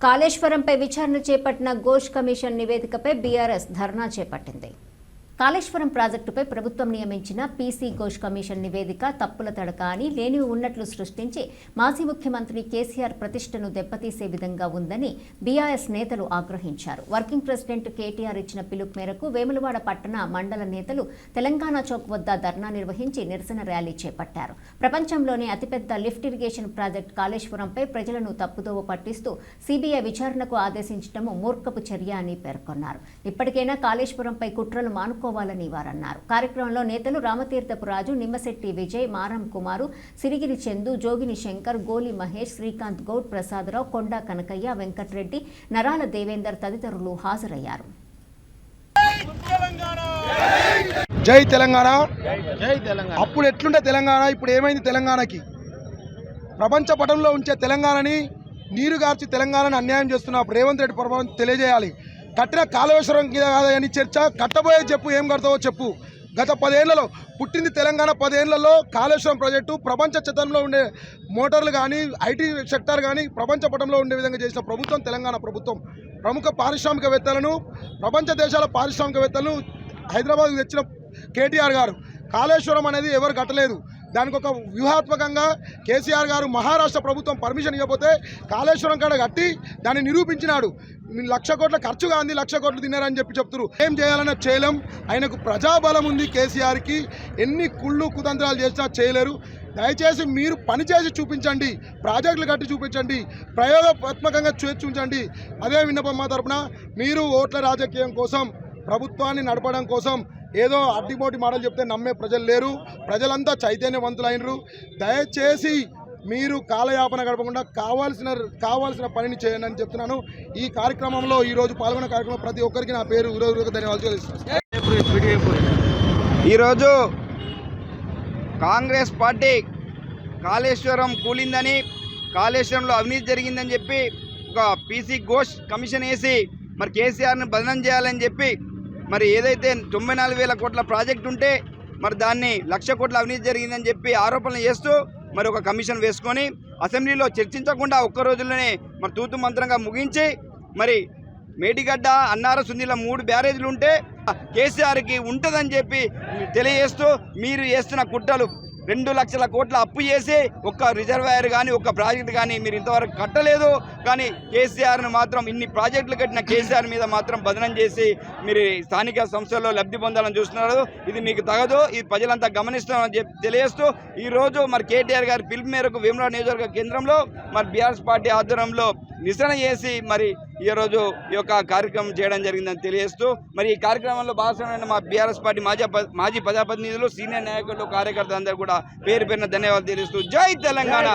కాళేశ్వరంపై విచారణ చేపట్టిన Ghosh commission నివేదికపై BRS ధర్నా చేపట్టింది. కాళేశ్వరం ప్రాజెక్టుపై ప్రభుత్వం నియమించిన పీసీ ఘోష్ కమిషన్ నివేదిక తప్పుల తడక అని లేనివి ఉన్నట్లు సృష్టించి మాజీ ముఖ్యమంత్రి కేసీఆర్ ప్రతిష్టను దెబ్బతీసే విధంగా ఉందని బీఆర్ఎస్ నేతలు ఆగ్రహించారు. వర్కింగ్ ప్రెసిడెంట్ కేటీఆర్ ఇచ్చిన పిలుపు మేరకు వేములవాడ పట్టణ మండల నేతలు తెలంగాణ చౌక్ వద్ద ధర్నా నిర్వహించి నిరసన ర్యాలీ చేపట్టారు. ప్రపంచంలోనే అతిపెద్ద లిఫ్ట్ ఇరిగేషన్ ప్రాజెక్టు కాళేశ్వరంపై ప్రజలను తప్పుదోవ పట్టిస్తూ సీబీఐ విచారణకు ఆదేశించడం మూర్ఖపు చర్య అని పేర్కొన్నారు. ఇప్పటికైనా కాళేశ్వరంపై కుట్రలు మానుకోవాలని వారన్నారు. కార్యక్రమంలో నేతలు రామతీర్థపు రాజు, నిమ్మశెట్టి విజయ్, మారం కుమారు, సిరిగిరి చందు, జోగిని శంకర్, గోలి మహేష్, శ్రీకాంత్ గౌడ్, ప్రసాదరావు, కొండా కనకయ్య, వెంకట్రెడ్డి, నరాల దేవేందర్ తదితరులు హాజరయ్యారు. జై తెలంగాణ. అప్పుడు ఎట్లుంటే తెలంగాణ, ఇప్పుడు ఏమైంది తెలంగాణకి? ప్రపంచ పటంలో ఉంచే తెలంగాణని నీరుగార్చి తెలంగాణని అన్యాయం చేస్తున్న రేవంత్ రెడ్డి ప్రభావం తెలియజేయాలి. కట్టిన కాళేశ్వరం కింద కాదని చర్చ, కట్టబోయే చెప్పు, ఏం కడతావో చెప్పు. గత 10 ఏళ్లలో పుట్టింది తెలంగాణ. 10 ఏళ్లలో కాళేశ్వరం ప్రాజెక్టు ప్రపంచ చట్టంలో ఉండే మోటార్లు కానీ, ఐటీ సెక్టార్ కానీ ప్రపంచ పటంలో ఉండే విధంగా చేసిన ప్రభుత్వం తెలంగాణ ప్రభుత్వం. ప్రముఖ పారిశ్రామికవేత్తలను, ప్రపంచ దేశాల పారిశ్రామికవేత్తలను హైదరాబాద్కు తెచ్చిన కేటీఆర్ గారు కాళేశ్వరం అనేది ఎవరు కట్టలేదు. దానికి ఒక వ్యూహాత్మకంగా కేసీఆర్ గారు మహారాష్ట్ర ప్రభుత్వం పర్మిషన్ ఇవ్వకపోతే కాళేశ్వరం కాడ కట్టి దాన్ని నిరూపించినాడు. 1,00,000 కోట్ల ఖర్చు కాంది, 1,00,000 కోట్లు తిన్నారని చెప్తున్నారు. ఏం చేయాలన్నా చేయలేం. ఆయనకు ప్రజాబలం ఉంది. కేసీఆర్కి ఎన్ని కుళ్ళు కుతంత్రాలు చేసినా చేయలేరు. దయచేసి మీరు పనిచేసి చూపించండి, ప్రాజెక్టులు కట్టి చూపించండి, ప్రయోగాత్మకంగా చూపించండి. అదే విన్నపం మా తరపున. మీరు ఓట్ల రాజకీయం కోసం, ప్రభుత్వాన్ని నడపడం కోసం ఏదో అడ్డిమోటి మాటలు చెప్తే నమ్మే ప్రజలు లేరు. ప్రజలంతా చైతన్యవంతులైనరు. దయచేసి మీరు కాలయాపన గడపకుండా కావాల్సిన పనిని చేయండి అని చెప్తున్నాను. ఈ కార్యక్రమంలో ఈరోజు పాల్గొన్న కార్యక్రమం ప్రతి ఒక్కరికి నా పేరు ధన్యవాదాలు తెలుస్తున్నాను. ఈరోజు కాంగ్రెస్ పార్టీ కాళేశ్వరం కూలిందని, కాళేశ్వరంలో అవినీతి జరిగిందని చెప్పి ఒక పీసీ ఘోష్ కమిషన్ వేసి మరి కేసీఆర్ని బదనం చేయాలని చెప్పి మరి ఏదైతే 94,000 కోట్ల ప్రాజెక్టు ఉంటే మరి దాన్ని 1,00,000 కోట్ల అవినీతి జరిగిందని చెప్పి ఆరోపణలు చేస్తూ మరి ఒక కమిషన్ వేసుకొని అసెంబ్లీలో చర్చించకుండా ఒక్క రోజుల్లోనే మరి తూతు మంత్రంగా ముగించి మరి మేడిగడ్డ, అన్నార, సుందిల 3 బ్యారేజీలు ఉంటే కేసీఆర్కి ఉంటుందని చెప్పి తెలియజేస్తూ మీరు చేస్తున్న కుట్రలు 2,00,000 కోట్ల అప్పు చేసి ఒక్క రిజర్వాయర్ కానీ, ఒక్క ప్రాజెక్టు కానీ మీరు ఇంతవరకు కట్టలేదు. కానీ కేసీఆర్ను మాత్రం ఇన్ని ప్రాజెక్టులు కట్టిన కేసీఆర్ మీద మాత్రం బదనం చేసి మీరు స్థానిక సంస్థల్లో లబ్ధి పొందాలని చూస్తున్నారు. ఇది మీకు తగదు. ఇది ప్రజలంతా గమనిస్తామని చెప్పి తెలియజేస్తూ ఈరోజు మరి కేటీఆర్ గారి పిలుపు మేరకు వేములవాడ నియోజకవర్గ కేంద్రంలో మరి బీఆర్ఎస్ పార్టీ ఆధ్వర్యంలో నిరసన చేసి మరి ఈరోజు ఈ యొక్క కార్యక్రమం చేయడం జరిగిందని తెలియజేస్తూ మరి ఈ కార్యక్రమంలో భాగస్వామ్యమైన మా బీఆర్ఎస్ పార్టీ మాజీ ప్రజాప్రతినిధులు, సీనియర్ నాయకులు, కార్యకర్తలు అందరూ కూడా పేరు పేరున ధన్యవాదాలు తెలియజేస్తూ జై తెలంగాణ.